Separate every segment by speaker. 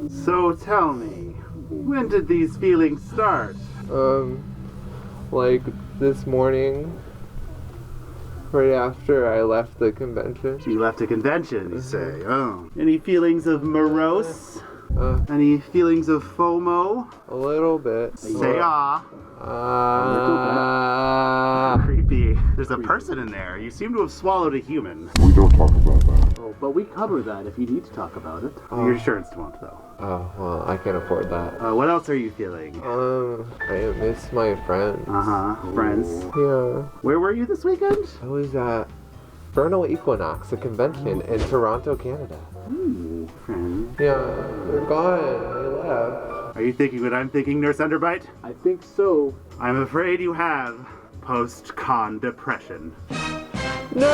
Speaker 1: So tell me, when did these feelings start?
Speaker 2: Like this morning, right after I left the convention.
Speaker 1: You left a convention, you say. Oh. Any feelings of morose? Any feelings of FOMO?
Speaker 2: A little bit.
Speaker 1: Say ah. Creepy. There's a person in there. You seem to have swallowed a human.
Speaker 3: We don't talk about that.
Speaker 4: Oh, but we cover that if you need to talk about it.
Speaker 1: Your insurance won't, though.
Speaker 2: Oh, well, I can't afford that.
Speaker 1: What else are you feeling?
Speaker 2: I miss my friends.
Speaker 1: Friends.
Speaker 2: Yeah.
Speaker 1: Where were you this weekend?
Speaker 2: I was at Vernal Equinox, a convention in Toronto, Canada.
Speaker 1: Ooh, friends.
Speaker 2: Yeah, they're gone. They left.
Speaker 1: Are you thinking what I'm thinking, Nurse Underbite?
Speaker 4: I think so.
Speaker 1: I'm afraid you have post-con depression.
Speaker 2: No!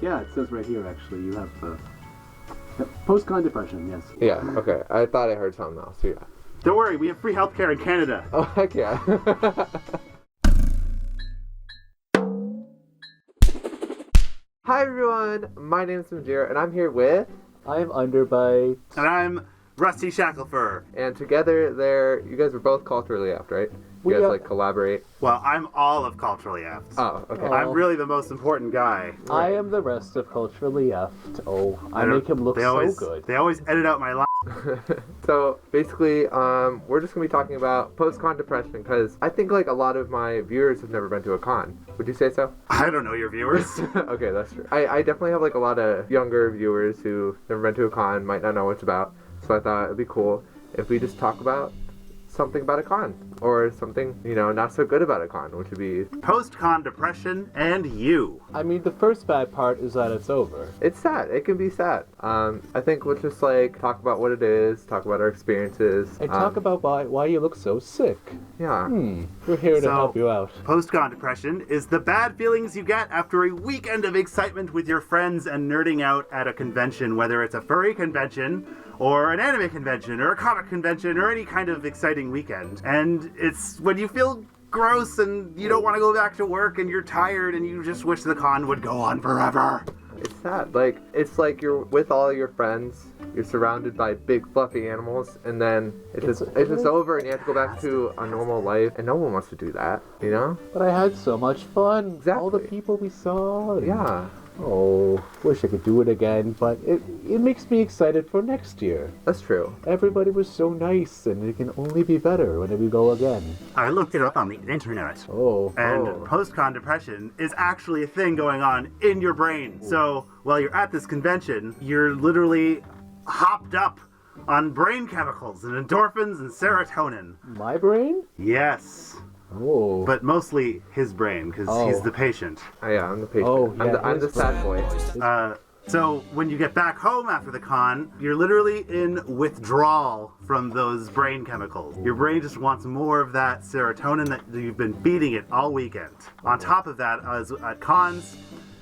Speaker 4: Yeah, it says right here, actually, you have post-con depression, yes.
Speaker 2: Yeah, okay. I thought I heard something else, yeah.
Speaker 1: Don't worry, we have free healthcare in Canada.
Speaker 2: Oh, heck yeah. Hi everyone, my name is Majira, and I'm here with...
Speaker 4: I'm Underbite.
Speaker 1: And I'm Rusty Shacklefur.
Speaker 2: And together, you guys were both culturally apt, right? You guys, like, collaborate?
Speaker 1: Well, I'm all of culturally apt.
Speaker 2: Oh, okay.
Speaker 1: I'm really the most important guy.
Speaker 4: I am the rest of culturally apt. Oh, I make him look so good.
Speaker 1: They always edit out my line.
Speaker 2: So, basically, we're just going to be talking about post-con depression, because I think, like, a lot of my viewers have never been to a con. Would you say so?
Speaker 1: I don't know your viewers.
Speaker 2: Okay, that's true. I definitely have, like, a lot of younger viewers who've never been to a con, might not know what it's about, so I thought it'd be cool if we just talk about something about a con, or something, not so good about a con, which would be
Speaker 1: post-con depression and you.
Speaker 4: I mean, the first bad part is that it's over.
Speaker 2: It's sad. It can be sad. I think we'll just, like, talk about what it is, talk about our experiences.
Speaker 4: And talk about why you look so sick.
Speaker 2: Yeah.
Speaker 4: We're here to help you out.
Speaker 1: Post-con depression is the bad feelings you get after a weekend of excitement with your friends and nerding out at a convention, whether it's a furry convention, or an anime convention, or a comic convention, or any kind of exciting weekend. And it's when you feel gross and you don't want to go back to work and you're tired and you just wish the con would go on forever.
Speaker 2: It's sad. Like, it's like you're with all your friends, you're surrounded by big fluffy animals, and then it's just over and you have to go back to a normal life, and no one wants to do that,
Speaker 4: But I had so much fun.
Speaker 2: Exactly.
Speaker 4: All the people we saw.
Speaker 2: Yeah.
Speaker 4: Oh, wish I could do it again, but it makes me excited for next year.
Speaker 2: That's true.
Speaker 4: Everybody was so nice, and it can only be better when we go again.
Speaker 1: I looked it up on the internet.
Speaker 4: Oh.
Speaker 1: And post-con depression is actually a thing going on in your brain. So while you're at this convention, you're literally hopped up on brain chemicals and endorphins and serotonin.
Speaker 4: My brain?
Speaker 1: Yes.
Speaker 4: Oh.
Speaker 1: But mostly his brain, because he's the patient.
Speaker 2: Oh, yeah, I'm the patient.
Speaker 4: Oh, yeah,
Speaker 2: I'm the sad boy.
Speaker 1: So when you get back home after the con, you're literally in withdrawal from those brain chemicals. Your brain just wants more of that serotonin that you've been feeding it all weekend. On top of that, as at cons,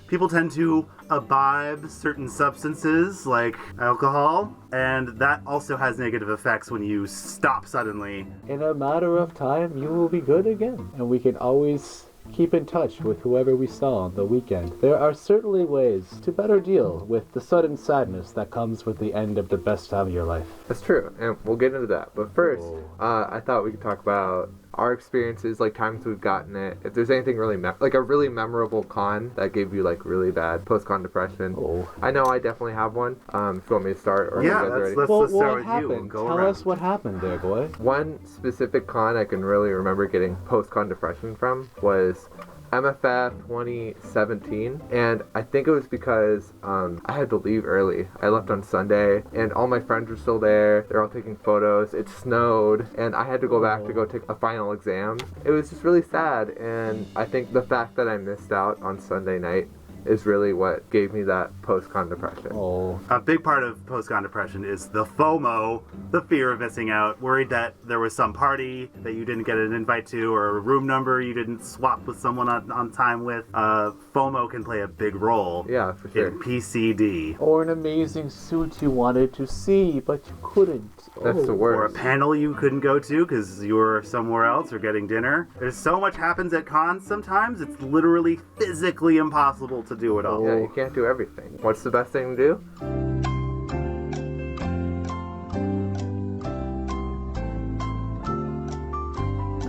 Speaker 1: people tend to imbibe certain substances like alcohol, and that also has negative effects when you stop suddenly.
Speaker 4: In a matter of time, you will be good again. And we can always keep in touch with whoever we saw on the weekend. There are certainly ways to better deal with the sudden sadness that comes with the end of the best time of your life.
Speaker 2: That's true, and we'll get into that. But first, I thought we could talk about our experiences, like times we've gotten it. If there's anything really, like a really memorable con that gave you like really bad post-con depression.
Speaker 4: Oh.
Speaker 2: I know I definitely have one. If you want me to start, or
Speaker 1: yeah,
Speaker 2: let's
Speaker 1: start
Speaker 4: what
Speaker 1: with you. We'll
Speaker 4: happened?
Speaker 1: go
Speaker 4: Tell
Speaker 1: around.
Speaker 4: us what happened there, boy.
Speaker 2: One specific con I can really remember getting post-con depression from was MFF 2017, and I think it was because I had to leave early. I left on Sunday, and all my friends were still there. They're all taking photos. It snowed, and I had to go back to go take a final exam. It was just really sad, and I think the fact that I missed out on Sunday night is really what gave me that post-con depression.
Speaker 4: Oh.
Speaker 1: A big part of post-con depression is the FOMO, the fear of missing out, worried that there was some party that you didn't get an invite to or a room number you didn't swap with someone on time with. FOMO can play a big role
Speaker 2: Yeah, for sure.
Speaker 1: in PCD.
Speaker 4: Or an amazing suit you wanted to see, but you couldn't.
Speaker 2: That's the
Speaker 1: Or a
Speaker 2: worst.
Speaker 1: panel you couldn't go to because you were somewhere else or getting dinner. There's so much happens at cons sometimes, it's literally physically impossible to do it all.
Speaker 2: Yeah, you can't do everything. What's the best thing to do?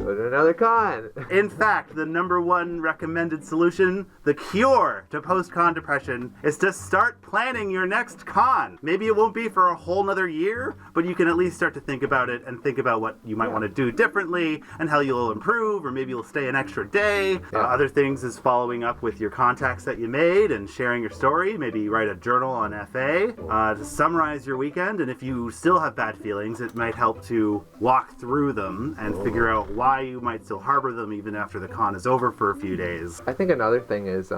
Speaker 2: Go to another con.
Speaker 1: In fact, the number one recommended solution, the cure to post-con depression, is to start planning your next con. Maybe it won't be for a whole nother year, but you can at least start to think about it and think about what you might want to do differently and how you'll improve, or maybe you'll stay an extra day. Other things is following up with your contacts that you made and sharing your story. Maybe write a journal on FA to summarize your weekend, and if you still have bad feelings, it might help to walk through them and figure out why you might still harbor them even after the con is over for a few days.
Speaker 2: I think another thing is,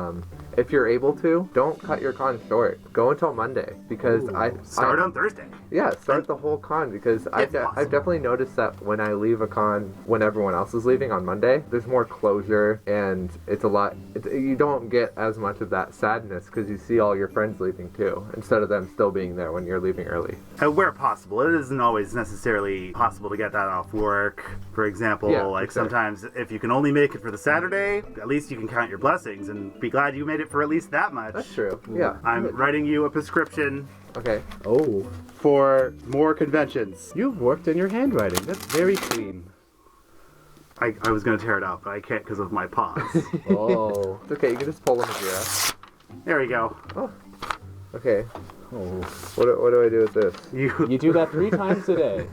Speaker 2: if you're able to, don't cut your con short. Go until Monday, because
Speaker 1: Start on Thursday.
Speaker 2: Yeah, start the whole con, because I've definitely noticed that when I leave a con when everyone else is leaving on Monday, there's more closure, and it's a lot. You don't get as much of that sadness because you see all your friends leaving too, instead of them still being there when you're leaving early.
Speaker 1: Where possible. It isn't always necessarily possible to get that off work. For example,
Speaker 2: Yeah,
Speaker 1: like
Speaker 2: for sure.
Speaker 1: sometimes if you can only make it for the Saturday, at least you can count your blessings and be glad you made it for at least that much.
Speaker 2: That's true. Yeah.
Speaker 1: I'm writing you a prescription
Speaker 2: Okay.
Speaker 4: Oh.
Speaker 1: for more conventions.
Speaker 4: You've worked on your handwriting. That's very clean.
Speaker 1: I was going to tear it out, but I can't because of my paws.
Speaker 4: Oh.
Speaker 2: It's okay. You can just pull them if you're out.
Speaker 1: There we go.
Speaker 2: Okay.
Speaker 4: Oh.
Speaker 2: What do I do with this?
Speaker 4: You do that 3 times a day.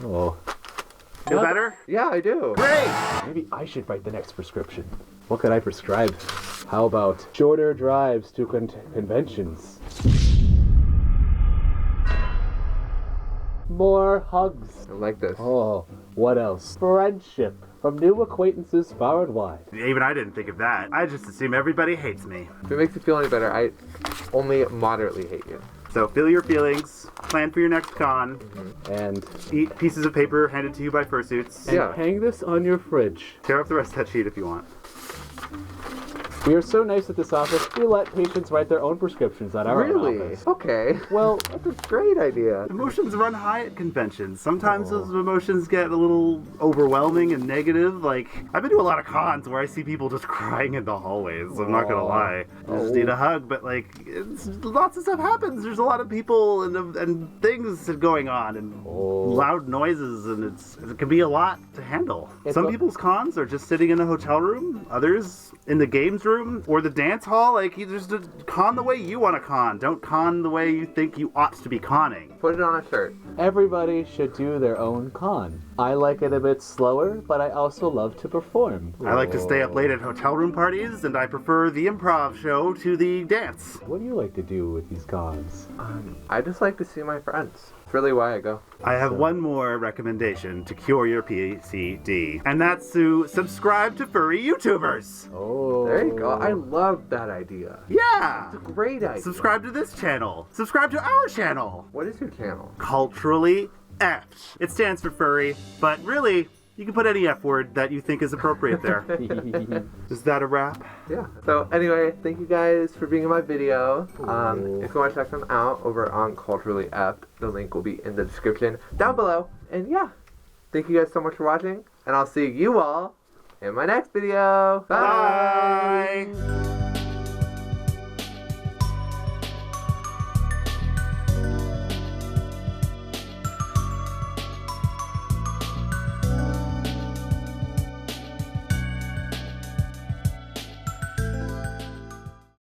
Speaker 4: Oh.
Speaker 1: Feel better?
Speaker 2: Yeah, I do.
Speaker 1: Great!
Speaker 4: Maybe I should write the next prescription. What could I prescribe? How about shorter drives to conventions? More hugs.
Speaker 2: I like this.
Speaker 4: Oh, what else? Friendship from new acquaintances far and wide.
Speaker 1: Even I didn't think of that. I just assume everybody hates me.
Speaker 2: If it makes you feel any better, I only moderately hate you.
Speaker 1: So feel your feelings, plan for your next con,
Speaker 4: And,
Speaker 1: eat pieces of paper handed to you by fursuits.
Speaker 4: and
Speaker 2: Yeah.
Speaker 4: hang this on your fridge.
Speaker 1: Tear up the rest of that sheet if you want.
Speaker 4: We are so nice at this office, we let patients write their own prescriptions at our own
Speaker 2: Really?
Speaker 4: office.
Speaker 2: Okay.
Speaker 4: Well,
Speaker 2: That's a great idea.
Speaker 1: Emotions run high at conventions. Sometimes those emotions get a little overwhelming and negative. Like, I've been to a lot of cons where I see people just crying in the hallways. I'm not gonna lie. I just need a hug, but like, lots of stuff happens. There's a lot of people and things going on and loud noises, and it can be a lot to handle. Some people's cons are just sitting in a hotel room. Others in the games room or the dance hall. Like, you just con the way you want to con. Don't con the way you think you ought to be conning.
Speaker 2: Put it on a shirt.
Speaker 4: everybody should do their own con. I like it a bit slower, but I also love to perform.
Speaker 1: I like to stay up late at hotel room parties, and I prefer the improv show to the dance.
Speaker 4: What do you like to do with these cons?
Speaker 2: I just like to see my friends. It's really why I go.
Speaker 1: I have one more recommendation to cure your PCD, and that's to subscribe to furry YouTubers.
Speaker 4: Oh.
Speaker 2: There you go. I love that idea.
Speaker 1: Yeah!
Speaker 2: Great idea.
Speaker 1: Subscribe to this channel. Subscribe to our channel.
Speaker 2: What is your channel?
Speaker 1: Culturally Effed. It stands for furry, but really, you can put any F word that you think is appropriate there. Is that a wrap?
Speaker 2: Yeah. So anyway, thank you guys for being in my video. If you want to check them out over on Culturally Effed, the link will be in the description down below. And yeah, thank you guys so much for watching, and I'll see you all in my next video. Bye.
Speaker 1: Bye.